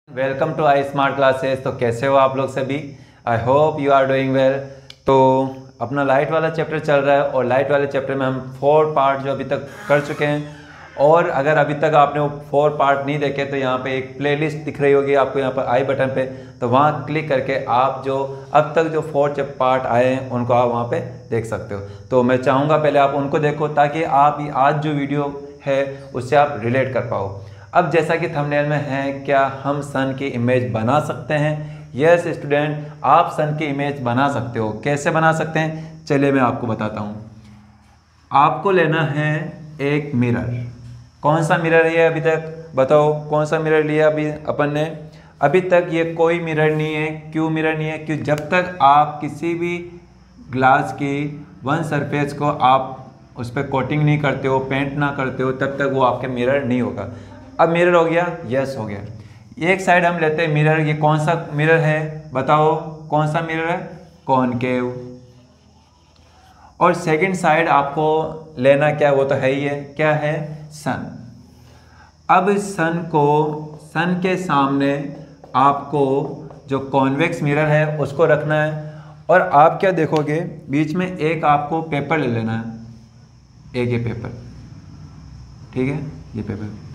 Welcome to I smart classes. तो कैसे हो आप लोग सभी? I hope you are doing well. तो अपना लाइट वाला चैप्टर चल रहा है और लाइट वाले चैप्टर में हम 4 पार्ट जो अभी तक कर चुके हैं। और अगर अभी तक आपने वो 4 पार्ट नहीं देखे तो यहाँ पे एक प्लेलिस्ट दिख रही होगी आपको यहाँ पर आई बटन पे, तो वहाँ क्लिक करके आप जो अब तक जो 4 पार्ट आए हैं उनको आप वहाँ पे देख सकते हो। तो मैं चाहूँगा पहले आप उनको देखो ताकि आप आज जो वीडियो है उससे आप रिलेट कर पाओ। अब जैसा कि थंबनेल में है, क्या हम सन की इमेज बना सकते हैं? यस स्टूडेंट, आप सन की इमेज बना सकते हो। कैसे बना सकते हैं चलिए मैं आपको बताता हूँ। आपको लेना है एक मिरर। कौन सा मिरर है अभी तक बताओ, कौन सा मिरर लिया अभी अपन ने? अभी तक ये कोई मिरर नहीं है। क्यों मिरर नहीं है? क्योंकि जब तक आप किसी भी ग्लास की वन सरफेस को आप उस पर कोटिंग नहीं करते हो, पेंट ना करते हो, तब तक वो आपके मिरर नहीं होगा। अब मिरर हो गया? यस हो गया। एक साइड हम लेते हैं मिरर। ये कौन सा मिरर है बताओ, कौन सा मिरर है? कॉनकेव। और सेकंड साइड आपको लेना क्या, वो तो है ही है, क्या है? सन। अब सन के सामने आपको जो कॉन्वेक्स मिरर है उसको रखना है। और आप क्या देखोगे, बीच में एक आपको पेपर ले लेना है, एक ये पेपर, ठीक है, ये पेपर।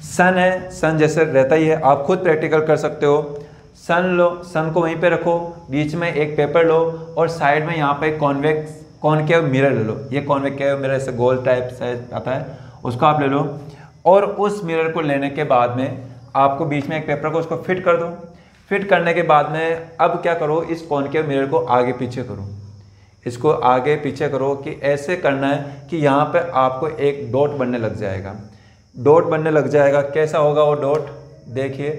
सन है, सन जैसे रहता ही है, आप खुद प्रैक्टिकल कर सकते हो। सन लो, सन को वहीं पे रखो, बीच में एक पेपर लो और साइड में यहाँ पे कॉनकेव मिरर ले लो। ये कॉनकेव मिरर से गोल टाइप से आता है, उसको आप ले लो। और उस मिरर को लेने के बाद में आपको बीच में एक पेपर को उसको फिट कर दो। फिट करने के बाद में अब क्या करो, इस कॉनकेव मिरर को आगे पीछे करो, इसको आगे पीछे करो कि ऐसे करना है कि यहाँ पे आपको एक डॉट बनने लग जाएगा। डॉट बनने लग जाएगा। कैसा होगा वो डॉट? देखिए,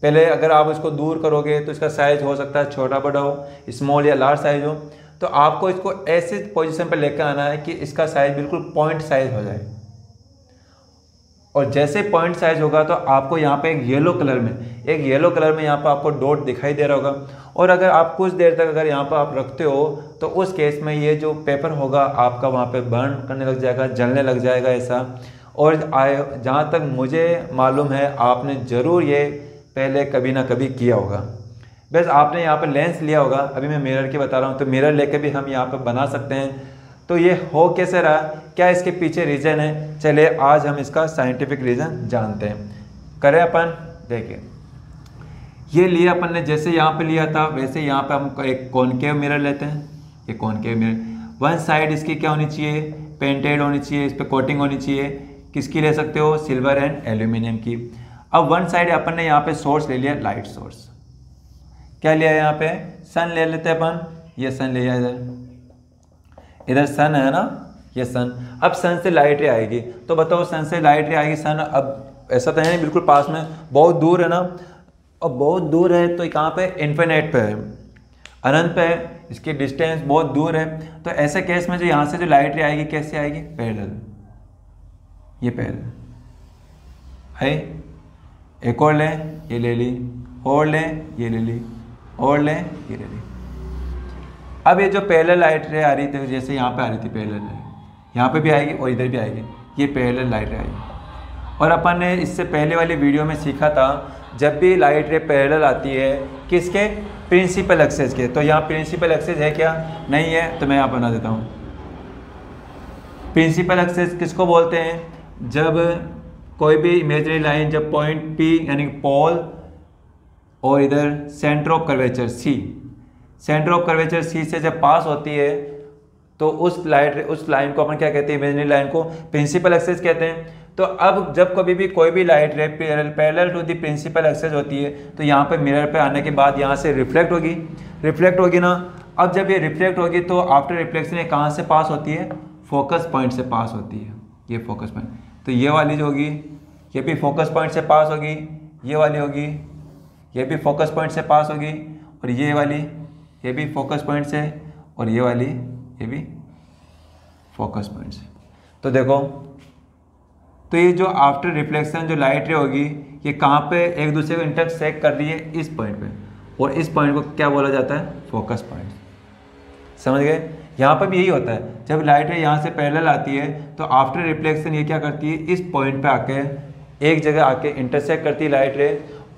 पहले अगर आप इसको दूर करोगे तो इसका साइज हो सकता है छोटा बड़ा हो, स्मॉल या लार्ज साइज हो। तो आपको इसको ऐसे पोजीशन पर लेकर आना है कि इसका साइज बिल्कुल पॉइंट साइज हो जाए। और जैसे पॉइंट साइज होगा तो आपको यहाँ पे एक येलो कलर में यहाँ पर आपको डॉट दिखाई दे रहा होगा। और अगर आप कुछ देर तक अगर यहाँ पर आप रखते हो तो उस केस में ये जो पेपर होगा आपका वहाँ पे बर्न करने लग जाएगा, जलने लग जाएगा ऐसा। और जहाँ तक मुझे मालूम है आपने ज़रूर ये पहले कभी ना कभी किया होगा। बस आपने यहाँ पर लेंस लिया होगा, अभी मैं मिरर की बता रहा हूँ, तो मिरर लेकर भी हम यहाँ पर बना सकते हैं। तो ये हो कैसे रहा, क्या इसके पीछे रीज़न है? चलिए आज हम इसका साइंटिफिक रीज़न जानते हैं। करें अपन, देखिए ये लिया अपन ने, जैसे यहाँ पे लिया था वैसे यहाँ पे हम एक कॉनकेव मिरर लेते हैं। ये कॉनकेव मिरर, वन साइड इसकी क्या होनी चाहिए? पेंटेड होनी चाहिए, इस पर कोटिंग होनी चाहिए। किसकी ले सकते हो? सिल्वर एंड एल्यूमिनियम की। अब वन साइड अपन ने यहाँ पे सोर्स ले लिया, लाइट सोर्स। क्या लिया यहाँ पे? सन ले लेते हैं अपन। ये सन ले लिया, इधर सन है ना, ये सन। अब सन से लाइट रे आएगी, तो बताओ सन से लाइट रे आएगी। सन अब ऐसा तो है नहीं बिल्कुल पास में, बहुत दूर है ना। और बहुत दूर है तो कहाँ पे? इन्फिनिट पे है, अनंत पे है, इसकी डिस्टेंस बहुत दूर है। तो ऐसे केस में जो यहाँ से जो लाइट रे आएगी कैसे आएगी? पैरेलल। ये पैरेलल है। एक और लें, ये ले ली, और लें, ये ले ली, और लें, ये ले ली। अब ये जो पैरेलल लाइट रे आ रही थी, जैसे यहाँ पे आ रही थी पैरेलल, यहाँ पे भी आएगी और इधर भी आएगी, ये पैरेलल लाइट रे आएगी। और अपन ने इससे पहले वाली वीडियो में सीखा था, जब भी लाइट रे पैरेलल आती है किसके? प्रिंसिपल एक्सिस के। तो यहाँ प्रिंसिपल एक्सिस है क्या? नहीं है, तो मैं यहाँ बना देता हूँ। प्रिंसिपल एक्सिस किसको बोलते हैं? जब कोई भी इमेजिनरी लाइन जब पॉइंट P यानी पोल और इधर सेंटर ऑफ कर्वेचर C से जब पास होती है तो उस लाइन को अपन क्या कहते हैं? इमेजिनरी लाइन को प्रिंसिपल एक्सिस कहते हैं। तो अब जब कभी भी कोई भी light ray parallel to the principal axis होती है तो यहाँ पे मिरर पे आने के बाद यहाँ से रिफ्लेक्ट होगी ना। अब जब ये रिफ्लेक्ट होगी तो आफ्टर रिफ्लेक्शन ये कहाँ से पास होती है? फोकस पॉइंट से पास होती है। ये फोकस पॉइंट, तो ये वाली जो होगी ये भी फोकस पॉइंट से पास होगी, ये वाली होगी ये भी फोकस पॉइंट से पास होगी, और ये वाली ये भी फोकस पॉइंट से, और ये वाली ये भी फोकस पॉइंट से। तो देखो, तो ये जो आफ्टर रिफ्लेक्शन जो लाइट रे होगी ये कहाँ पे एक दूसरे को इंटरसेक्ट कर रही है? इस पॉइंट पे, और इस पॉइंट को क्या बोला जाता है? Focus point. समझ गए? यहाँ पर भी यही होता है, जब लाइट रे यहाँ से पैरेलल आती है तो आफ्टर रिफ्लेक्शन ये क्या करती है? इस पॉइंट पे आके एक जगह आके इंटरसेक्ट करती है लाइट रे,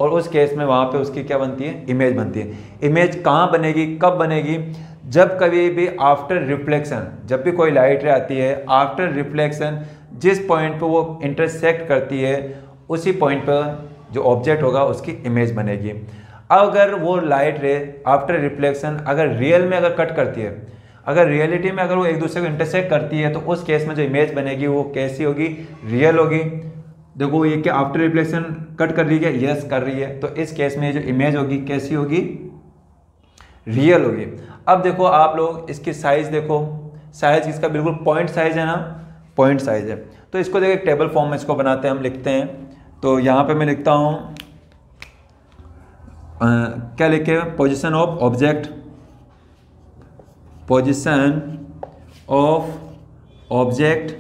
और उस केस में वहाँ पे उसकी क्या बनती है, इमेज बनती है। इमेज कहाँ बनेगी, कब बनेगी, जब कभी भी आफ्टर रिफ्लेक्शन, जब भी कोई लाइट रे आती है आफ्टर रिफ्लेक्शन जिस पॉइंट पे वो इंटरसेक्ट करती है उसी पॉइंट पर जो ऑब्जेक्ट होगा उसकी इमेज बनेगी। अगर वो लाइट रे आफ्टर रिफ्लेक्शन अगर रियल में अगर कट करती है, अगर रियलिटी में अगर वो एक दूसरे को इंटरसेक्ट करती है तो उस केस में जो इमेज बनेगी वो कैसी होगी, रियल होगी। देखो ये क्या आफ्टर रिफ्लेक्शन कट कर रही है, यस कर रही है, तो इस केस में जो इमेज होगी कैसी होगी, रियल होगी। अब देखो आप लोग इसकी साइज देखो, साइज इसका बिल्कुल पॉइंट साइज है ना, पॉइंट साइज है। तो इसको देखो एक टेबल फॉर्म में इसको बनाते हैं, हम लिखते हैं। तो यहाँ पे मैं लिखता हूँ क्या लिखे, position of object, position of object.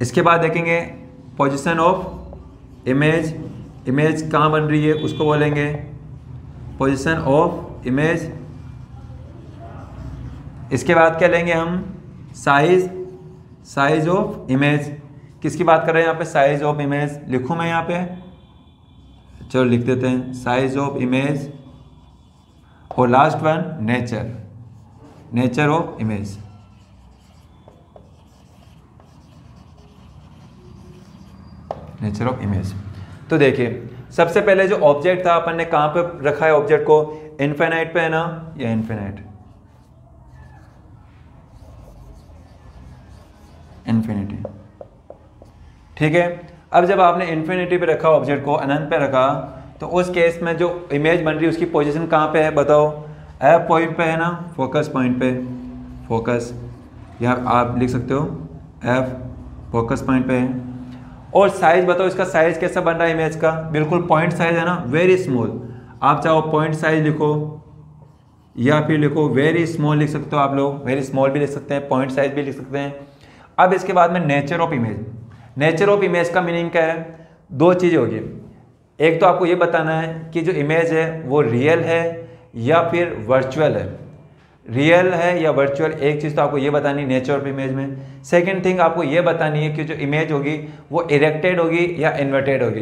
इसके बाद देखेंगे पोजीशन ऑफ इमेज, इमेज कहाँ बन रही है उसको बोलेंगे पोजीशन ऑफ इमेज। इसके बाद क्या लेंगे हम, साइज, साइज ऑफ इमेज। किसकी बात कर रहे हैं यहाँ पे, साइज ऑफ इमेज। लिखूँ मैं यहाँ पे, चलो लिख देते हैं साइज ऑफ इमेज। और last one nature, nature of image. Nature of image. तो देखिए सबसे पहले जो ऑब्जेक्ट था अपन ने कहाँ पे रखा है ऑब्जेक्ट को, इनफिनाइट पे है ना, या इनफिनाइट, इन्फिनिटी, ठीक है। अब जब आपने इन्फिनिटी पे रखा ऑब्जेक्ट को, अनंत पे रखा, तो उस केस में जो इमेज बन रही है उसकी पोजीशन कहाँ पे है बताओ, एफ पॉइंट पे है ना, फोकस पॉइंट पे, फोकस, यहाँ आप लिख सकते हो एफ फोकस पॉइंट पे है। और साइज बताओ, इसका साइज कैसा बन रहा है इमेज का, बिल्कुल पॉइंट साइज है ना, वेरी स्मॉल। आप चाहो पॉइंट साइज लिखो या फिर लिखो वेरी स्मॉल, लिख सकते हो आप लोग, वेरी स्मॉल भी लिख सकते हैं, पॉइंट साइज भी लिख सकते हैं। अब इसके बाद में nature of image. Nature of image का मीनिंग क्या है, दो चीज़ होगी। एक तो आपको ये बताना है कि जो इमेज है वो रियल है या फिर वर्चुअल है, रियल है या वर्चुअल, एक चीज़ तो आपको ये बतानी है नेचर ऑफ इमेज में। सेकंड थिंग आपको ये बतानी है कि जो इमेज होगी वो इरेक्टेड होगी या इन्वर्टेड होगी।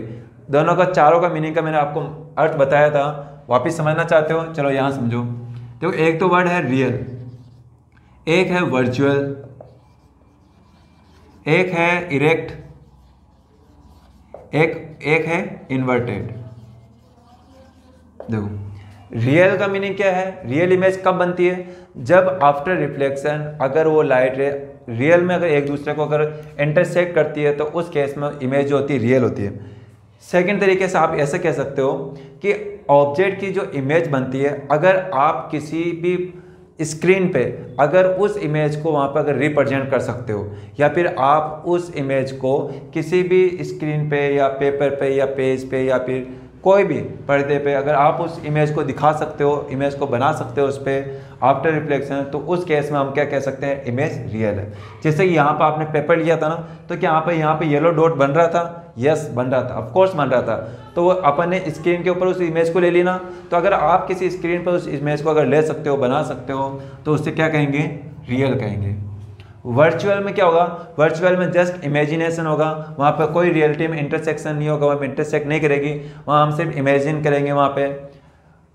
दोनों का, चारों का मीनिंग का मैंने आपको अर्थ बताया था, वापस समझना चाहते हो, चलो यहाँ समझो। देखो एक तो वर्ड है रियल, एक है वर्चुअल, एक है इरेक्ट, एक है इन्वर्टेड। देखो रियल का मीनिंग क्या है, रियल इमेज कब बनती है, जब आफ्टर रिफ्लेक्शन अगर वो लाइट रे रियल में अगर एक दूसरे को अगर इंटरसेक्ट करती है तो उस केस में इमेज जो होती है रियल होती है। सेकंड तरीके से आप ऐसा कह सकते हो कि ऑब्जेक्ट की जो इमेज बनती है, अगर आप किसी भी स्क्रीन पे अगर उस इमेज को वहाँ पर अगर रिप्रेजेंट कर सकते हो, या फिर आप उस इमेज को किसी भी स्क्रीन पे या पेपर पे या पेज पे या फिर कोई भी पर्दे पे अगर आप उस इमेज को दिखा सकते हो, इमेज को बना सकते हो उस पर आफ्टर रिफ्लेक्शन, तो उस केस में हम क्या कह सकते हैं, इमेज रियल है। जैसे कि यहाँ पर आपने पेपर लिया था ना, तो क्या यहाँ पे येलो डॉट बन रहा था, यस बन रहा था, ऑफकोर्स बन रहा था। तो वो अपन ने स्क्रीन के ऊपर उस इमेज को ले ली ना, तो अगर आप किसी स्क्रीन पर उस इमेज को अगर ले सकते हो, बना सकते हो, तो उससे क्या कहेंगे, रियल कहेंगे। वर्चुअल में क्या होगा, वर्चुअल में जस्ट इमेजिनेशन होगा, वहाँ पर कोई रियलिटी में इंटरसेक्शन नहीं होगा, वहाँ इंटरसेक्ट नहीं करेगी, वहाँ हम सिर्फ इमेजिन करेंगे वहाँ पे।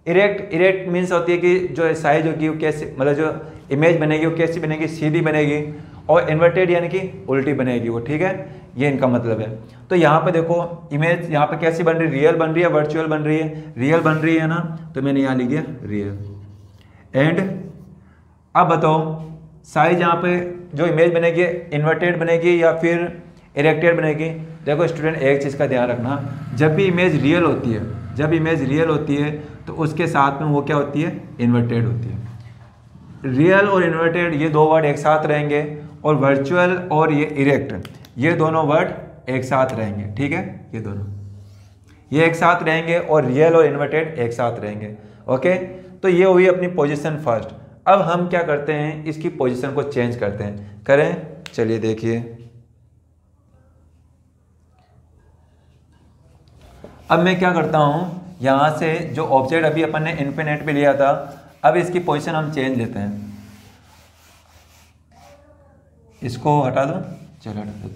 इरेक्ट, इरेक्ट मीन्स होती है कि जो साइज होगी वो कैसे, मतलब जो इमेज बनेगी वो कैसी बनेगी, सीधी बनेगी, और इन्वर्टेड यानी कि उल्टी बनेगी वो, ठीक है, ये इनका मतलब है। तो यहाँ पे देखो इमेज यहाँ पे कैसी बन रही है, रियल बन रही है, वर्चुअल बन रही है, रियल बन रही है ना, तो मैंने यहाँ लिख दिया रियल। एंड अब बताओ साइज यहाँ पे जो इमेज बनेगी इन्वर्टेड बनेगी या फिर इरेक्टेड बनेगी। देखो स्टूडेंट एक चीज़ का ध्यान रखना, जब भी इमेज रियल होती है, जब इमेज रियल होती है तो उसके साथ में वो क्या होती है, इन्वर्टेड होती है। रियल और इन्वर्टेड ये दो वर्ड एक साथ रहेंगे, और वर्चुअल और ये इरेक्ट ये दोनों वर्ड एक साथ रहेंगे, ठीक है, ये दोनों ये एक साथ रहेंगे, और रियल और इन्वर्टेड एक साथ रहेंगे। ओके, तो ये हुई अपनी पोजीशन फर्स्ट। अब हम क्या करते हैं, इसकी पोजीशन को चेंज करते हैं, करें, चलिए देखिए। अब मैं क्या करता हूं, यहां से जो ऑब्जेक्ट अभी अपन ने इन्फिनिट पे लिया था, अब इसकी पोजीशन हम चेंज लेते हैं, इसको हटा दो, चलो हटा दो।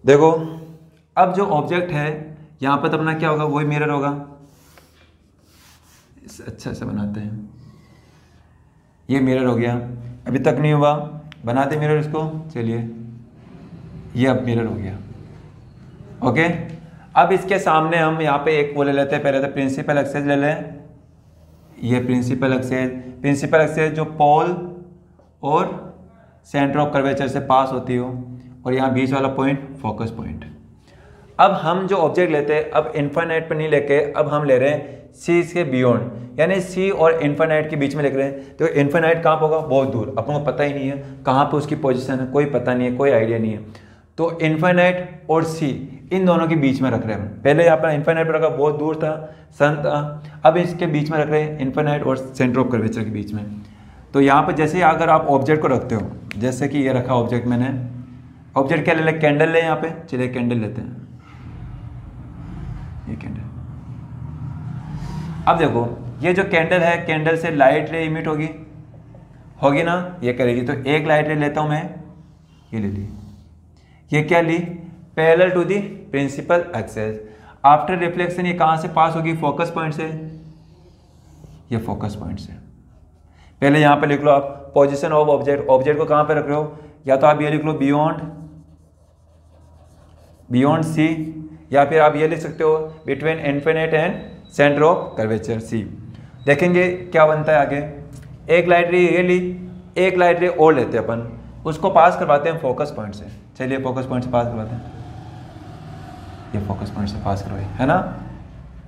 देखो अब जो ऑब्जेक्ट है यहाँ पर तो अपना क्या होगा, वही मिरर होगा। अच्छा से बनाते हैं, ये मिरर हो गया, अभी तक नहीं हुआ, बनाते मिरर इसको। चलिए ये अब मिरर हो गया। ओके, अब इसके सामने हम यहाँ पे एक वो ले लेते हैं, पहले तो प्रिंसिपल एक्सेस ले लें। ये प्रिंसिपल एक्सेस जो पोल और सेंटर ऑफ कर्वेचर से पास होती हो, और यहाँ बीच वाला पॉइंट फोकस पॉइंट। अब हम जो ऑब्जेक्ट लेते हैं, अब इन्फाइनाइट पर नहीं लेके अब हम ले रहे हैं सी के बियॉन्ड, यानी सी और इन्फाइनाइट के बीच में लिख रहे हैं। तो इन्फाइनाइट कहाँ पर होगा, बहुत दूर, अपन को पता ही नहीं है कहाँ पे उसकी पोजीशन है, कोई पता नहीं है, कोई आइडिया नहीं है। तो इन्फाइनाइट और सी इन दोनों के बीच में रख रहे हैं। पहले यहाँ पर इन्फाइनाइट पर रखा, बहुत दूर था, सन था, अब इसके बीच में रख रहे हैं इन्फाइनाइट और सेंटर ऑफ कर्वेचर के बीच में। तो यहाँ पर जैसे अगर आप ऑब्जेक्ट को रखते हो, जैसे कि ये रखा ऑब्जेक्ट, मैंने ऑब्जेक्ट क्या ले लिया, कैंडल ले यहाँ पे। चलिए कैंडल लेते हैं, ये कैंडल। अब देखो ये जो कैंडल है, कैंडल से लाइट रे इमिट होगी ना, ये करेगी। तो एक लाइट रे लेता हूँ मैं, ये ले ली, ये क्या ली, parallel to the principal axis. After reflection ये कहाँ से पास होगी, फोकस पॉइंट से, ये फोकस पॉइंट से। पहले यहाँ पे लिख लो आप पोजीशन ऑफ ऑब्जेक्ट, ऑब्जेक्ट को कहाँ पे रख रहे हो, या तो आप ये लिख लो बियॉन्ड सी, या फिर आप ये लिख सकते हो between infinite and centre of curvature C. देखेंगे क्या बनता है आगे। एक लाइट रे ये ली, एक लाइट रे और लेते हैं अपन, उसको पास करवाते हैं फोकस पॉइंट से। चलिए फोकस पॉइंट से पास करवाते हैं, ये फोकस पॉइंट से पास करवाई है ना।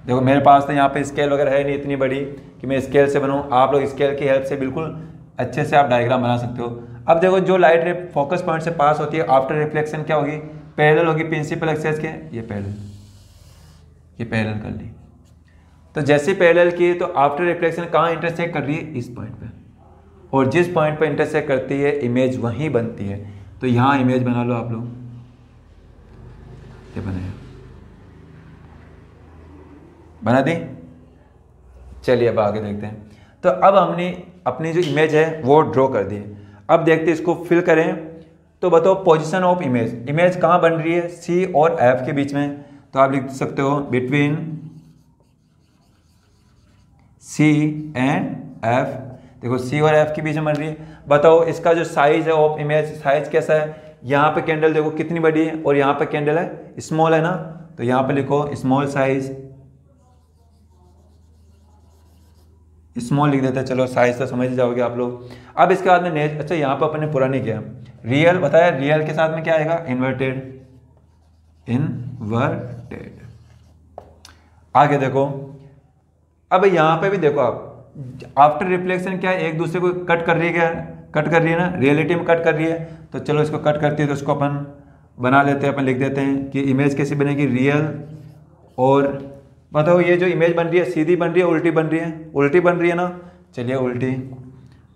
देखो मेरे पास तो यहाँ पे स्केल वगैरह है नहीं इतनी बड़ी कि मैं स्केल से बनाऊँ, आप लोग स्केल की हेल्प से बिल्कुल अच्छे से आप डायग्राम बना सकते हो। अब देखो जो लाइट रे फोकस पॉइंट से पास होती है, आफ्टर रिफ्लेक्शन क्या होगी, पैरेलल होगी प्रिंसिपल एक्सेस के, ये पैरेलल कर ली। तो जैसे पैरेलल की तो आफ्टर रिफ्लेक्शन कहाँ इंटरसेक्ट कर रही है, इस पॉइंट पे, और जिस पॉइंट पे इंटरसेक्ट करती है इमेज वहीं बनती है। तो यहाँ इमेज बना लो आप लोग, ये बना दी। चलिए अब आगे देखते हैं। तो अब हमने अपनी जो इमेज है वो ड्रॉ कर दी। अब देखते हैं इसको फिल करें। तो बताओ पोजीशन ऑफ इमेज, इमेज कहाँ बन रही है, सी और एफ के बीच में। तो आप लिख सकते हो बिटवीन सी एंड एफ। देखो सी और एफ के बीच में बन रही है। बताओ इसका जो साइज है ऑफ इमेज, साइज कैसा है। यहाँ पे कैंडल देखो कितनी बड़ी है, और यहाँ पे कैंडल है स्मॉल है ना, तो यहाँ पे लिखो स्मॉल साइज, स्मॉल लिख देते हैं। चलो साइज तो समझ जाओगे आप लोग। अब इसके बाद में अच्छा यहाँ पर अपने पूरा नहीं किया, रियल बताया, रियल के साथ में क्या आएगा, इन्वर्टेड। आगे देखो, अब यहाँ पे भी देखो आप, आफ्टर रिफ्लेक्शन क्या है, एक दूसरे को कट कर रही है, क्या कट कर रही है ना, रियलिटी में कट कर रही है। तो चलो इसको कट करती है तो इसको अपन बना लेते हैं, अपन लिख देते हैं कि इमेज कैसी बनेगी, रियल। और बताओ ये जो इमेज बन रही है सीधी बन रही है उल्टी बन रही है, उल्टी बन रही है ना, चलिए उल्टी।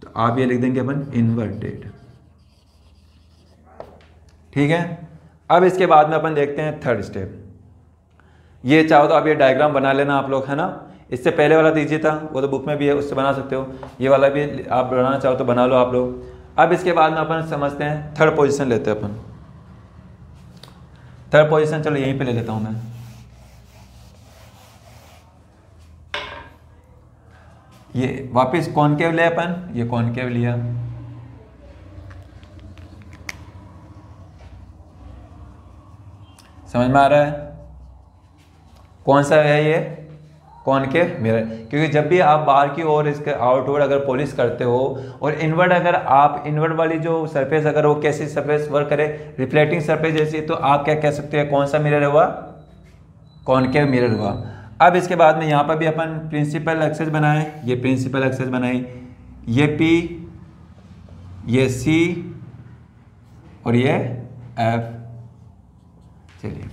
तो आप ये लिख देंगे अपन इन्वर्टेड, ठीक है। अब इसके बाद में अपन देखते हैं थर्ड स्टेप। ये चाहो तो आप ये डायग्राम बना लेना आप लोग, है ना। इससे पहले वाला दीजिए था, वो तो बुक में भी है, उससे बना सकते हो। ये वाला भी आप बनाना चाहो तो बना लो आप लोग। अब इसके बाद में अपन समझते हैं थर्ड पोजीशन लेते हैं अपन। थर्ड पोजीशन चलो यहीं पे ले लेता हूं मैं। ये वापस कॉनकेव ले अपन, ये कॉनकेव लिया, समझ में आ रहा है कौन सा है ये, कॉनकेव मिरर। क्योंकि जब भी आप बाहर की ओर इसके आउटवर्ड अगर पॉलिश करते हो, और इनवर्ड अगर आप इनवर्ड वाली जो सरफेस अगर वो कैसी सरफेस वर्क करे, रिफ्लेक्टिंग सरफेस जैसी, तो आप क्या कह सकते हैं, कौन सा मिरर हुआ, कॉनकेव मिरर हुआ। अब इसके बाद में यहाँ पर भी अपन प्रिंसिपल एक्सेस बनाए, ये प्रिंसिपल एक्सेस बनाई, ये पी, ये सी और ये एफ। चलिए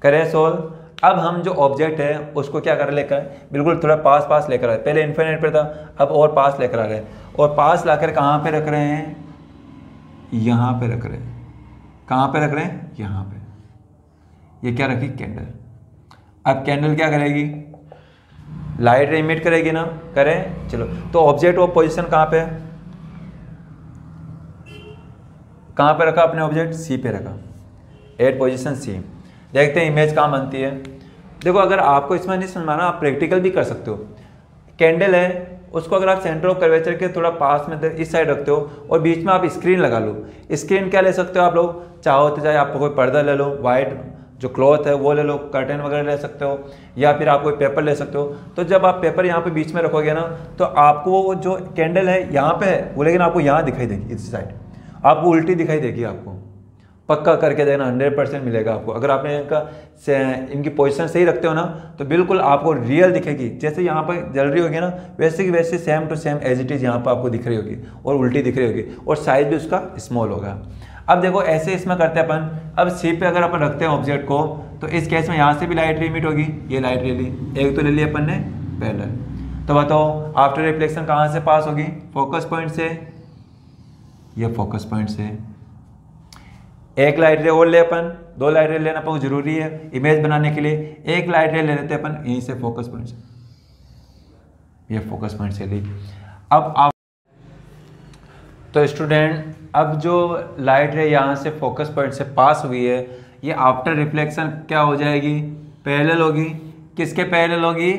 करें सोल्व। अब हम जो ऑब्जेक्ट है उसको क्या कर लेकर बिल्कुल थोड़ा पास पास लेकर आए, पहले इन्फिनिट पर था, अब और पास लेकर आ रहे हैं। और पास लाकर कहाँ पे रख रहे हैं, यहाँ पे रख रहे हैं। कहाँ पे रख रहे हैं, यहाँ पे। ये क्या रखी, कैंडल। अब कैंडल क्या करेगी, लाइट इमिट करेगी ना, करें। चलो तो ऑब्जेक्ट ऑफ पोजीशन कहाँ पे, कहाँ पे रखा अपने ऑब्जेक्ट, सी पे रखा, एट पोजीशन सी। देखते हैं इमेज कहाँ बनती है। देखो अगर आपको इसमें नहीं समझ में आना, आप प्रैक्टिकल भी कर सकते हो। कैंडल है, उसको अगर आप सेंटर ऑफ कर्वेचर के थोड़ा पास में इस साइड रखते हो और बीच में आप स्क्रीन लगा लो। स्क्रीन क्या ले सकते हो आप लोग, चाहो तो चाहे आप कोई पर्दा ले लो, वाइट जो क्लॉथ है वो ले लो, कर्टन वगैरह ले सकते हो, या फिर आप कोई पेपर ले सकते हो। तो जब आप पेपर यहाँ पे बीच में रखोगे ना, तो आपको वो जो कैंडल है यहाँ पे है वो, लेकिन आपको यहाँ दिखाई देगी, इस साइड आपको उल्टी दिखाई देगी। आपको पक्का करके देना, 100% मिलेगा आपको। अगर आपने इनकी पोजीशन सही रखते हो ना, तो बिल्कुल आपको रियल दिखेगी। जैसे यहाँ पर जल रही होगी ना, वैसे की वैसे same to same as it is यहाँ पर आपको दिख रही होगी और उल्टी दिख रही होगी, और साइज भी उसका स्मॉल होगा। अब देखो ऐसे इसमें करते हैं अपन। अब सी पे अगर अपन रखते हैं ऑब्जेक्ट को, तो इस केस में यहाँ से भी लाइट रे इमिट होगी, ये लाइट रे ली, एक तो ले लिया अपन ने पैरेलल। तो बताओ आफ्टर रिफ्लेक्शन कहाँ से पास होगी, फोकस पॉइंट से, ये फोकस पॉइंट से। एक लाइट रे और ले अपन, 2 लाइट रे लेना बहुत जरूरी है इमेज बनाने के लिए। एक लाइट रे ले लेते हैं अपन यहीं से फोकस पॉइंट से, ये फोकस पॉइंट से ली। अब आप तो स्टूडेंट, अब जो लाइट रे यहाँ से फोकस पॉइंट से पास हुई है, ये आफ्टर रिफ्लेक्शन क्या हो जाएगी, पैरेलल होगी। किसके पैरेलल होगी,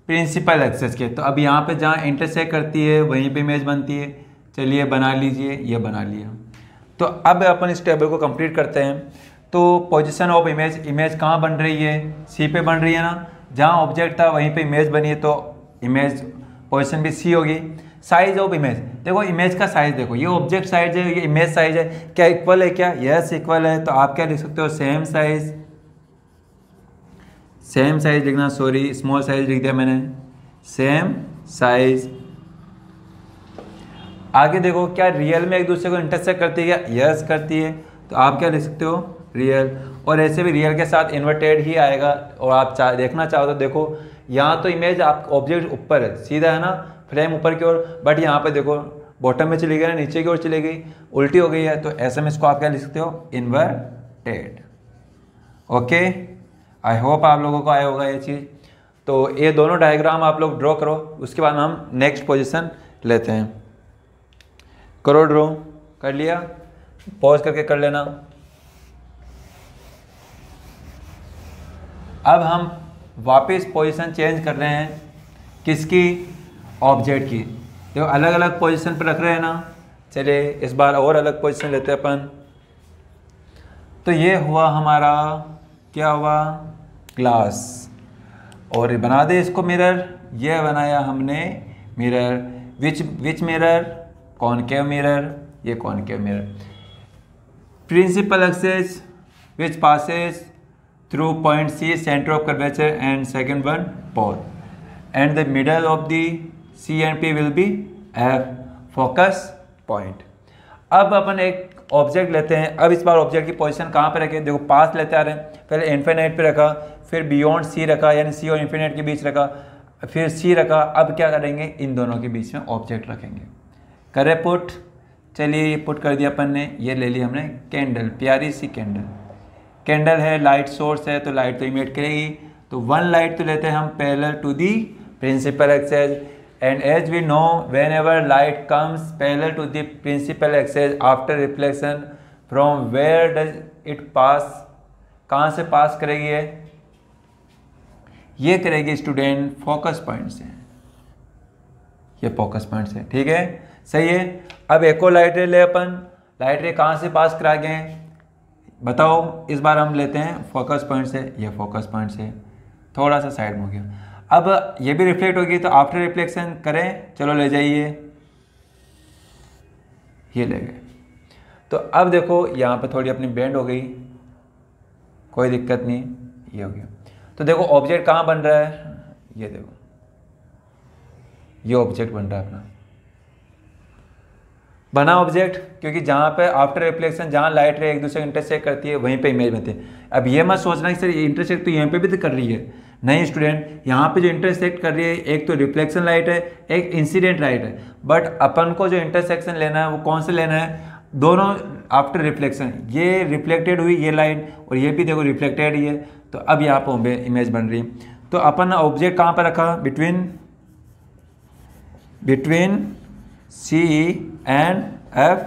प्रिंसिपल एक्सेस के। तो अब यहाँ पे जहाँ इंटरसेक्ट करती है वहीं पे इमेज बनती है। चलिए बना लीजिए, ये बना लिया। तो अब अपन इस टेबल को कंप्लीट करते हैं। तो पोजीशन ऑफ इमेज, इमेज कहाँ बन रही है, सी पे बन रही है ना। जहाँ ऑब्जेक्ट था वहीं पे इमेज बनी है, तो इमेज पोजीशन भी सी होगी। साइज ऑफ इमेज, देखो इमेज का साइज देखो, ये ऑब्जेक्ट साइज है, ये इमेज साइज है, क्या इक्वल है, क्या यस इक्वल है। तो आप क्या लिख सकते हो, सेम साइज, सेम साइज लिखना, सॉरी स्मॉल साइज लिख दिया मैंने, सेम साइज। आगे देखो क्या रियल में एक दूसरे को इंटरसेक्ट करती है क्या, यस करती है। तो आप क्या लिख सकते हो, रियल। और ऐसे भी रियल के साथ इन्वर्टेड ही आएगा। और आप देखना चाहो तो देखो, यहाँ तो इमेज आप ऑब्जेक्ट ऊपर है, सीधा है ना, फ्रेम ऊपर की ओर, बट यहाँ पे देखो बॉटम में चली गई ना, नीचे की ओर चली गई, उल्टी हो गई है। तो ऐसे में इसको आप क्या लिख सकते हो, इन्वर्टेड। ओके, आई होप आप लोगों को आया होगा ये चीज़। तो ये दोनों डायग्राम आप लोग ड्रॉ करो, उसके बाद हम नेक्स्ट पोजीशन लेते हैं। करो ड्रॉ, कर लिया, पॉज करके कर लेना। अब हम वापस पोजीशन चेंज कर रहे हैं, किसकी, ऑब्जेक्ट की। देखो अलग अलग पोजीशन पर रख रहे हैं ना। चलिए इस बार और अलग पोजीशन लेते हैं अपन। तो ये हुआ हमारा, क्या हुआ, ग्लास। और ये बना दे इसको मिरर, ये बनाया हमने mirror. Which mirror, concave mirror, ये concave mirror. Principal axis which passes through point C, centre of curvature, and second one pole, and the middle of the C and P will be F, focus point. अब अपन एक object लेते हैं। अब इस बार object की position कहाँ पे रखें, देखो पास लेते आ रहे हैं। पहले इन्फिनिट पे रखा, फिर बियॉन्ड C रखा, यानी C और इन्फिनिट के बीच रखा, फिर C रखा। अब क्या करेंगे, इन दोनों के बीच में ऑब्जेक्ट रखेंगे। करे पुट, चलिए ये पुट कर दिया अपन ने। ये ले ली हमने कैंडल, प्यारी सी कैंडल। कैंडल है, लाइट सोर्स है, तो लाइट तो इमिट करेगी। तो 1 लाइट तो लेते हैं हम parallel to the principal axis. And as we know, whenever light comes parallel to the principal axis after reflection, from where does it pass? कहाँ से पास करेगी ये करेगी स्टूडेंट फोकस पॉइंट से, ये फोकस पॉइंट से, ठीक है, सही है। अब एक और लाइट रे ले अपन, लाइट रे कहाँ से पास करा गए बताओ। इस बार हम लेते हैं फोकस पॉइंट से, ये फोकस पॉइंट से थोड़ा सा साइड में हो गया। अब ये भी रिफ्लेक्ट होगी, तो आफ्टर रिफ्लेक्शन करें, चलो ले जाइए, ये ले गए। तो अब देखो यहाँ पे थोड़ी अपनी बेंड हो गई, कोई दिक्कत नहीं, ये हो गया। तो देखो ऑब्जेक्ट कहाँ बन रहा है, ये देखो ये ऑब्जेक्ट बन रहा है अपना, बना ऑब्जेक्ट, क्योंकि जहाँ पे आफ्टर रिफ्लेक्शन जहाँ लाइट रे एक दूसरे को इंटरसेक्ट करती है वहीं पे इमेज बनती है। अब ये मत सोचना कि सर ये इंटरसेक्ट तो यहाँ पे भी तो कर रही है, नहीं स्टूडेंट, यहाँ पे जो इंटरसेक्ट कर रही है एक तो रिफ्लेक्शन लाइट है, एक इंसिडेंट लाइट है, बट अपन को जो इंटरसेक्शन लेना है वो कौन से लेना है, दोनों आफ्टर रिफ्लेक्शन। ये रिफ्लेक्टेड हुई ये लाइन और ये भी देखो रिफ्लेक्टेड ही है, तो अब यहाँ पे इमेज बन रही है। तो अपन ऑब्जेक्ट कहाँ पर रखा, बिटवीन C एंड F,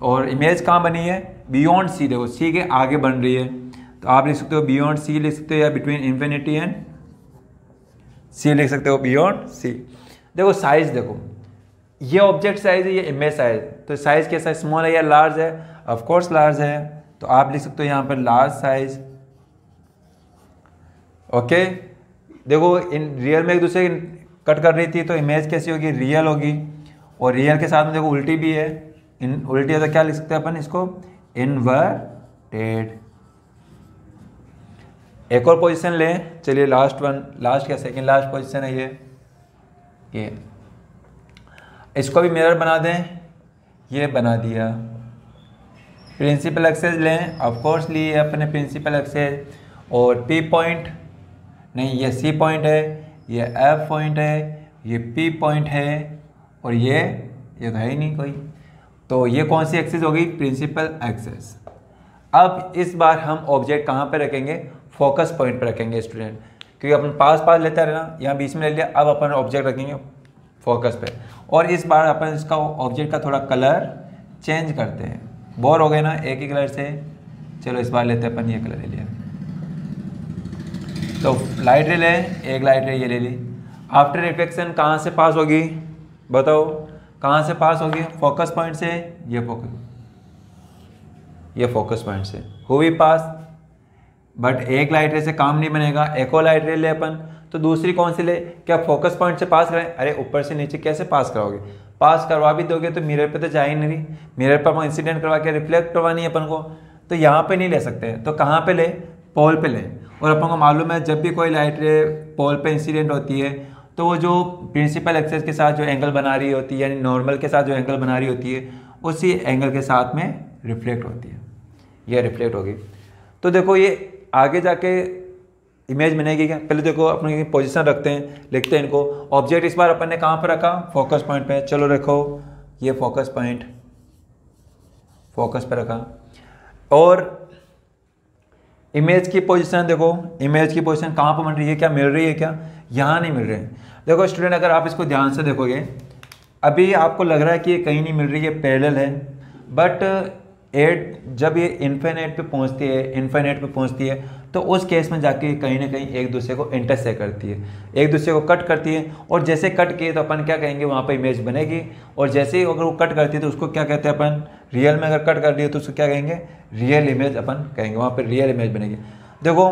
और इमेज कहाँ बनी है, बियॉन्ड C, देखो C के आगे बन रही है। तो आप लिख सकते हो बियॉन्ड सी लिख सकते हो, या बिटवीन इन्फिनिटी एंड सी लिख सकते हो, बियॉन्ड सी। देखो साइज, देखो ये ऑब्जेक्ट साइज है, ये इमेज साइज, तो साइज कैसा है, स्मॉल है या लार्ज है, ऑफ कोर्स लार्ज है, तो आप लिख सकते हो यहाँ पर लार्ज साइज। ओके, देखो इन रियल में एक दूसरे कट कर रही थी, तो इमेज कैसी होगी, रियल होगी, और रियल के साथ में देखो उल्टी भी है, इन उल्टी है तो क्या लिख सकते हैं अपन इसको, इनवर्टेड। एक और पोजीशन लें, चलिए लास्ट वन, लास्ट क्या सेकंड लास्ट पोजीशन है ये इसको भी मिरर बना दें, ये बना दिया। प्रिंसिपल एक्सेस लें, ऑफ कोर्स लिए अपने प्रिंसिपल एक्सेस, और पी पॉइंट नहीं, ये सी पॉइंट है, ये एफ पॉइंट है, ये पी पॉइंट है, और ये तो है ही नहीं कोई, तो ये कौन सी एक्सेस होगी, प्रिंसिपल एक्सेस। अब इस बार हम ऑब्जेक्ट कहाँ पे रखेंगे, फोकस पॉइंट पे रखेंगे स्टूडेंट, क्योंकि अपन पास पास लेते रहे ना, यहाँ बीच में ले लिया, अब अपन ऑब्जेक्ट रखेंगे फोकस पे। और इस बार अपन इसका ऑब्जेक्ट का थोड़ा कलर चेंज करते हैं, बोर हो गए ना एक ही कलर से, चलो इस बार लेते हैं अपन ये कलर ले लिया, तो लाइट रे ले, एक लाइट रे ये ले ली। आफ्टर रिफ्लेक्शन कहाँ से पास होगी, बताओ कहाँ से पास होगी, फोकस पॉइंट से, ये फोकस पॉइंट से हुई पास, बट एक लाइट रे से काम नहीं बनेगा, एक और लाइट रे ले अपन, तो दूसरी कौन सी ले, क्या फोकस पॉइंट से पास करें, अरे ऊपर से नीचे कैसे पास कराओगे, पास करवा भी दोगे तो मिरर पे तो जा ही नहीं रही, मिरर पर इंसिडेंट करवा के रिफ्लेक्ट करवानी है अपन को, तो यहाँ पे नहीं ले सकते, तो कहाँ पे ले, पोल पे ले। और अपन को मालूम है जब भी कोई लाइट रे पोल पे इंसिडेंट होती है, तो वो जो प्रिंसिपल एक्सेस के साथ जो एंगल बना रही होती है, यानी नॉर्मल के साथ जो एंगल बना रही होती है, उसी एंगल के साथ में रिफ्लेक्ट होती है, ये रिफ्लेक्ट होगी। तो देखो ये आगे जाके इमेज बनेगी क्या, पहले देखो अपनी पोजीशन रखते हैं, लिखते हैं इनको। ऑब्जेक्ट इस बार अपन ने कहाँ पर रखा, फोकस पॉइंट पे, चलो रखो ये फोकस पॉइंट, फोकस पे रखा। और इमेज की पोजीशन देखो, इमेज की पोजीशन कहाँ पर बन रही है, क्या मिल रही है, क्या यहाँ नहीं मिल रहे हैं। देखो स्टूडेंट अगर आप इसको ध्यान से देखोगे, अभी आपको लग रहा है कि ये कहीं नहीं मिल रही है, पैरेलल है, बट जब ये इन्फिनिट पे पहुंचती है, तो उस केस में जाके कहीं ना कहीं एक दूसरे को इंटरसेक्ट करती है, एक दूसरे को कट करती है, और जैसे कट किए तो अपन क्या कहेंगे, वहाँ पे इमेज बनेगी। और जैसे ही अगर वो कट करती है तो उसको क्या कहते हैं अपन, रियल में अगर कट कर दिए तो उसको क्या कहेंगे, रियल इमेज अपन कहेंगे, वहाँ पर रियल इमेज बनेगी। देखो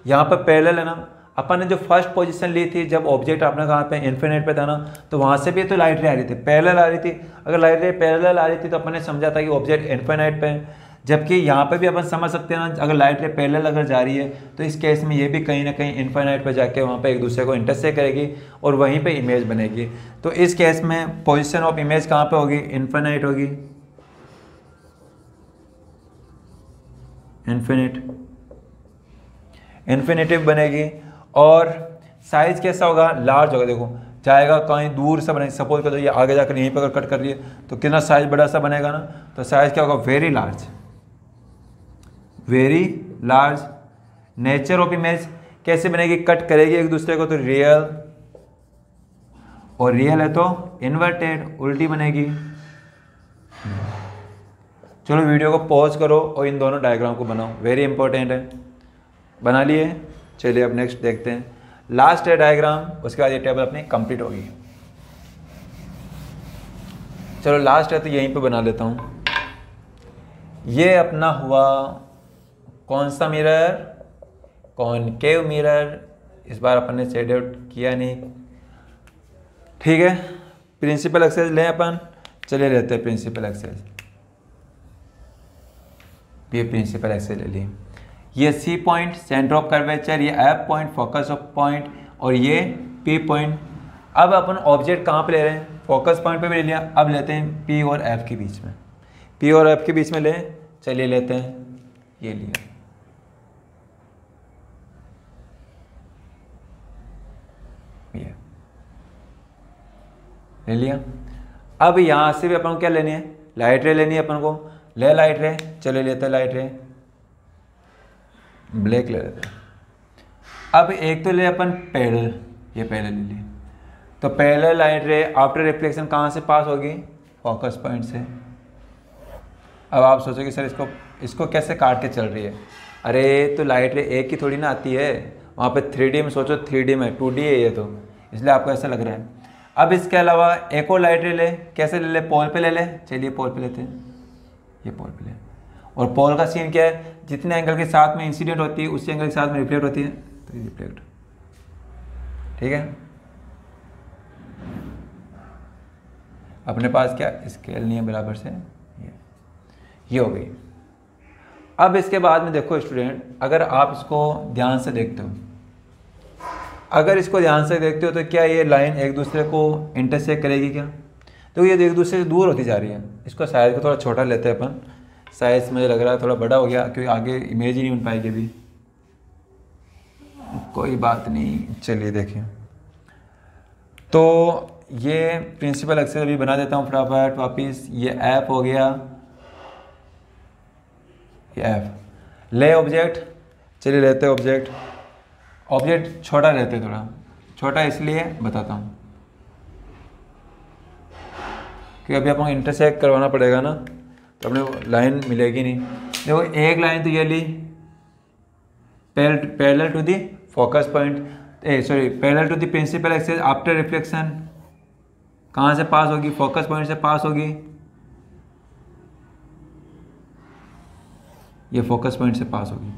यहाँ पर पैरेलल है ना, अपन ने जो फर्स्ट पोजीशन ली थी जब ऑब्जेक्ट अपने कहाँ पे इन्फिनिट पे था ना, तो वहाँ से भी तो लाइट रे आ रही थी, पैरेलल आ रही थी। अगर लाइट रे पैरेलल आ रही थी तो अपन ने समझा था कि ऑब्जेक्ट इन्फिनिट पे है, जबकि यहाँ पे भी अपन समझ सकते हैं ना, अगर लाइट रे पैरेलल अगर जा रही है तो इस केस में ये भी कहीं ना कहीं इन्फिनिट पे जाके वहाँ पे एक दूसरे को इंटरसेक्ट करेगी और वहीं पे इमेज बनेगी। तो इस केस में पोजीशन ऑफ इमेज कहाँ पे होगी, इन्फिनिट होगी, इन्फिनिटिव बनेगी। और साइज कैसा होगा, लार्ज होगा। देखो जाएगा कहीं दूर से बनेगी, सपोज करो ये आगे जाकर यहीं पर अगर कट कर रही है तो कितना साइज बड़ा सा बनेगा ना, तो साइज क्या होगा, very large, very large. Nature of image कैसे बनेगी, कट करेगी एक दूसरे को, तो रियल, और रियल है तो इन्वर्टेड, उल्टी बनेगी। चलो वीडियो को पॉज करो और इन दोनों डायग्राम को बनाओ, वेरी इंपॉर्टेंट है। बना लिए, चलिए अब नेक्स्ट देखते हैं, लास्ट है डायग्राम, उसके बाद ये टेबल अपनी कंप्लीट होगी। चलो लास्ट है तो यहीं पे बना लेता हूँ। ये अपना हुआ कौन सा मिरर, कॉनकेव मिरर, इस बार अपन ने शेड आउट किया नहीं, ठीक है। प्रिंसिपल एक्सेस लें अपन, चलिए लेते हैं प्रिंसिपल एक्सेस, ये प्रिंसिपल एक्सेस ले लिए। ये C point centre of curvature, ये F point focus of point, और ये पी पॉइंट। अब अपन ऑब्जेक्ट कहाँ पे ले रहे हैं, फोकस पॉइंट पे भी ले लिया, अब लेते हैं पी और एफ के बीच में, पी और एफ के बीच में लें, चलिए लेते हैं, ये लिया, ये ले लिया। अब यहाँ से भी अपन को क्या लेनी है, लाइट रे लेनी है अपन को, ले लाइट रे, चलिए लेते हैं लाइट रे, ब्लैक ले लेते हैं। अब एक तो ले अपन पैरेलल, ये पैरेलल ले लिए, तो पैरेलल लाइट रे आफ्टर रिफ्लेक्शन कहाँ से पास होगी, फोकस पॉइंट से। अब आप सोचोगे सर इसको कैसे काट के चल रही है, अरे तो लाइट रे एक ही थोड़ी ना आती है, वहाँ पे 3D में सोचो, 3D में 2D है ये, तो इसलिए आपको ऐसा लग रहा है। अब इसके अलावा एक और लाइट रे ले, कैसे ले ले, पोल पे ले ले। चलिए पोल पे लेते हैं, ये पोल पे ले। और पोल का सीन क्या है, जितने एंगल के साथ में इंसिडेंट होती है उसी एंगल के साथ में रिफ्लेक्ट होती है, तो ये रिफ्लेक्ट, ठीक है। अपने पास क्या स्केल नहीं है बराबर से, ये हो गई। अब इसके बाद में देखो स्टूडेंट, अगर आप इसको ध्यान से देखते हो, अगर इसको ध्यान से देखते हो तो क्या ये लाइन एक दूसरे को इंटरसेक्ट करेगी क्या? तो ये एक दूसरे से दूर होती जा रही है। इसको साइज को थोड़ा छोटा लेते हैं अपन, साइज मुझे लग रहा है थोड़ा बड़ा हो गया क्योंकि आगे इमेज ही नहीं बन पाएगी अभी, कोई बात नहीं। चलिए देखिए, तो ये प्रिंसिपल एक्सेस अभी बना देता हूँ फटाफट वापिस। ये ऐप हो गया, ये ऐप ले ऑब्जेक्ट। चलिए लेते हैं ऑब्जेक्ट, ऑब्जेक्ट छोटा लेते हैं, थोड़ा छोटा इसलिए बताता हूँ कि अभी अपन इंटरसेक्ट करवाना पड़ेगा ना, तो अपने लाइन मिलेगी नहीं। देखो एक लाइन तो ये ली parallel to the focus point, parallel to the principal axis after reflection, कहाँ से पास होगी? फोकस पॉइंट से पास होगी। ये फोकस पॉइंट से पास होगी।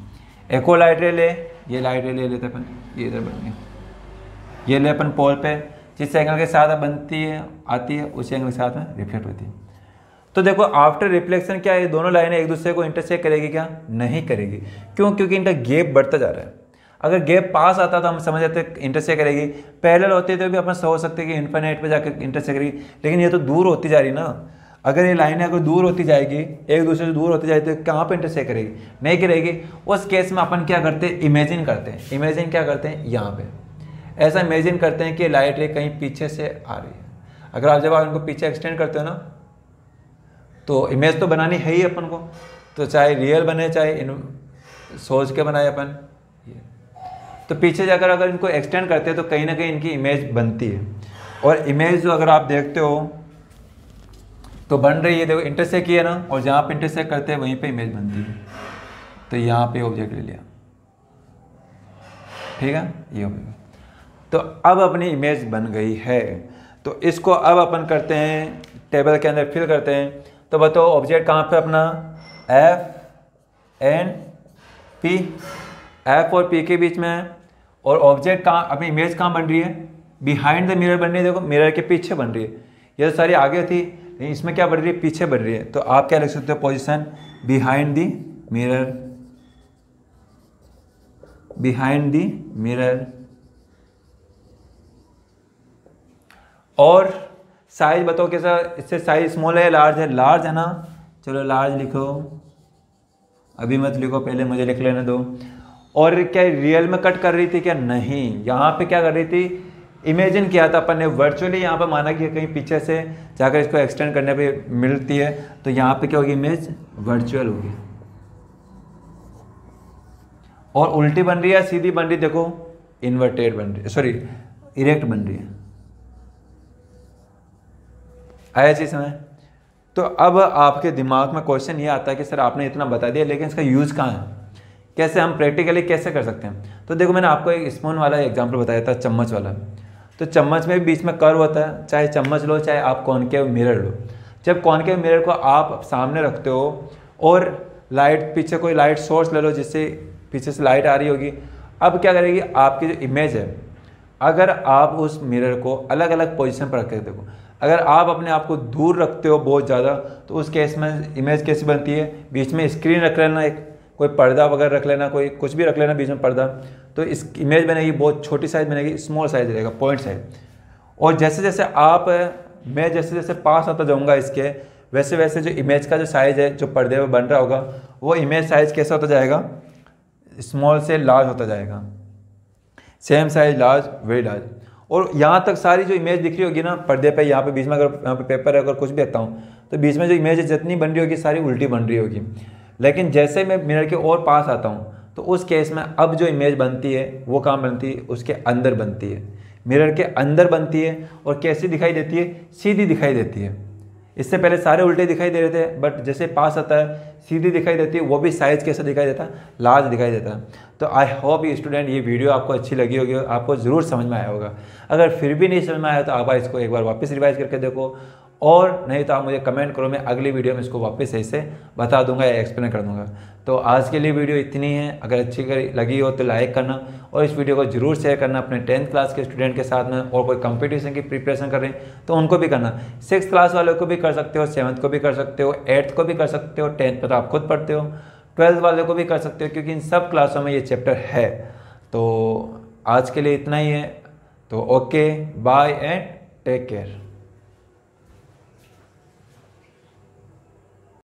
एक और लाइट रे ले, ये लाइट रे ले लेते अपन, ये इधर बन गई। ये ले अपन पोल पे, जिस एंगल के साथ बनती है आती है उसी एंगल के साथ में रिफ्लेक्ट होती है। तो देखो आफ्टर रिफ्लेक्शन क्या ये दोनों लाइनें एक दूसरे को इंटरसेक्ट करेगी क्या? नहीं करेगी। क्यों? क्योंकि इनका गैप बढ़ता जा रहा है। अगर गैप पास आता तो हम समझ जाते इंटरसेक्ट करेगी, पैरेलल होती तो भी अपन सोच सकते कि इन्फिनिट पे जाकर इंटरसेक्ट करेगी, लेकिन ये तो दूर होती जा रही ना। अगर ये लाइनें अगर दूर होती जाएगी, एक दूसरे से दूर होती जाएगी, तो कहाँ पे इंटरसेक्ट करेगी? नहीं करेगी। उस केस में अपन क्या करते हैं? इमेजिन करते हैं। इमेजिन क्या करते हैं? यहाँ पे ऐसा इमेजिन करते हैं कि लाइट रे कहीं पीछे से आ रही है। अगर आप जब आप इनको पीछे एक्सटेंड करते हो ना, तो इमेज तो बनानी है ही अपन को, तो चाहे रियल बने चाहे सोच के बनाए अपन। तो पीछे जाकर अगर इनको एक्सटेंड करते हैं तो कहीं ना कहीं इनकी इमेज बनती है। और इमेज जो अगर आप देखते हो तो बन रही है, देखो इंटरसेक्ट किया ना, और जहाँ पे इंटरसेक्ट करते हैं वहीं पे इमेज बनती है। तो यहाँ पे ऑब्जेक्ट ले लिया, ठीक है, ये हो गया। तो अब अपनी इमेज बन गई है। तो इसको अब अपन करते हैं टेबल के अंदर फिल करते हैं। तो बताओ ऑब्जेक्ट कहाँ पे अपना? एफ एंड पी, एफ और पी के बीच में है। और ऑब्जेक्ट कहाँ, अपनी इमेज कहाँ बन रही है? बिहाइंड द मिरर बन रही है। देखो मिरर के पीछे बन रही है। ये तो सारी आगे थी, लेकिन इसमें क्या बन रही है? पीछे बन रही है। तो आप क्या लिख सकते हो? Position behind the mirror, behind the mirror. और साइज बताओ कैसा? इससे साइज स्मॉल है या लार्ज है? लार्ज है ना, चलो लार्ज लिखो, अभी मत लिखो, पहले मुझे लिख लेने दो। और क्या रियल में कट कर रही थी क्या? नहीं, यहाँ पे क्या कर रही थी? इमेजिन किया था अपन ने, वर्चुअली यहाँ पे माना कि कहीं पीछे से जाकर इसको एक्सटेंड करने पे मिलती है। तो यहाँ पे क्या होगी? इमेज वर्चुअल होगी। और उल्टी बन रही है, सीधी बन रही है? देखो इन्वर्टेड बन रही है, सॉरी इरेक्ट बन रही है। आया चीज समझ? तो अब आपके दिमाग में क्वेश्चन ये आता है कि सर आपने इतना बता दिया, लेकिन इसका यूज़ कहाँ है? कैसे हम प्रैक्टिकली कैसे कर सकते हैं? तो देखो मैंने आपको एक स्पून वाला एग्जांपल बताया था, चम्मच वाला। तो चम्मच में बीच में कर्व होता है, चाहे चम्मच लो चाहे आप कॉनकेव मिरर लो। जब कॉनकेव मिरर को आप सामने रखते हो और लाइट पीछे कोई लाइट सोर्स ले लो जिससे पीछे से लाइट आ रही होगी, अब क्या करेगी? आपकी जो इमेज है, अगर आप उस मिरर को अलग अलग पोजीशन पर रख के देखो, अगर आप अपने आप को दूर रखते हो बहुत ज़्यादा, तो उस केस में इमेज कैसी बनती है? बीच में स्क्रीन रख लेना, एक कोई पर्दा वगैरह रख लेना, कोई कुछ भी रख लेना बीच में पर्दा, तो इस इमेज बनेगी बहुत छोटी साइज बनेगी, स्मॉल साइज रहेगा, पॉइंट साइज। और जैसे जैसे मैं जैसे जैसे पास आता जाऊँगा इसके, वैसे वैसे जो इमेज का जो साइज़ है जो पर्दे पर बन रहा होगा, वो इमेज साइज़ कैसा होता जाएगा? स्मॉल से लार्ज होता जाएगा, same size large very large. और यहाँ तक सारी जो इमेज दिख रही होगी ना पर्दे पे, यहाँ पे बीच में अगर यहाँ पे पेपर है, अगर कुछ भी रखता हूँ तो बीच में जो इमेज जितनी बन रही होगी सारी उल्टी बन रही होगी। लेकिन जैसे मैं मिरर के और पास आता हूँ तो उस केस में अब जो इमेज बनती है वो कहाँ बनती है? उसके अंदर बनती है, मिरर के अंदर बनती है। और कैसी दिखाई देती है? सीधी दिखाई देती है। इससे पहले सारे उल्टे दिखाई दे रहे थे, बट जैसे पास आता है सीधी दिखाई देती है, वो भी साइज कैसा दिखाई देता है, लार्ज दिखाई देता है। तो आई होप ये स्टूडेंट ये वीडियो आपको अच्छी लगी होगी, आपको ज़रूर समझ में आया होगा। अगर फिर भी नहीं समझ में आया तो आप इसको एक बार वापस रिवाइज करके देखो, और नहीं तो आप मुझे कमेंट करो, मैं अगली वीडियो में इसको वापस सही से बता दूंगा या एक्सप्लेन कर दूंगा। तो आज के लिए वीडियो इतनी है। अगर अच्छी लगी हो तो लाइक करना, और इस वीडियो को जरूर शेयर करना अपने 10th क्लास के स्टूडेंट के साथ में, और कोई कंपटीशन की प्रिपरेशन कर रहे हैं तो उनको भी करना। 6th क्लास वालों को भी कर सकते हो, 7th को भी कर सकते हो, 8th को भी कर सकते हो, 10th पर तो आप खुद पढ़ते हो, 12th वाले को भी कर सकते हो, क्योंकि इन सब क्लासों में ये चैप्टर है। तो आज के लिए इतना ही है। तो okay, bye and take care.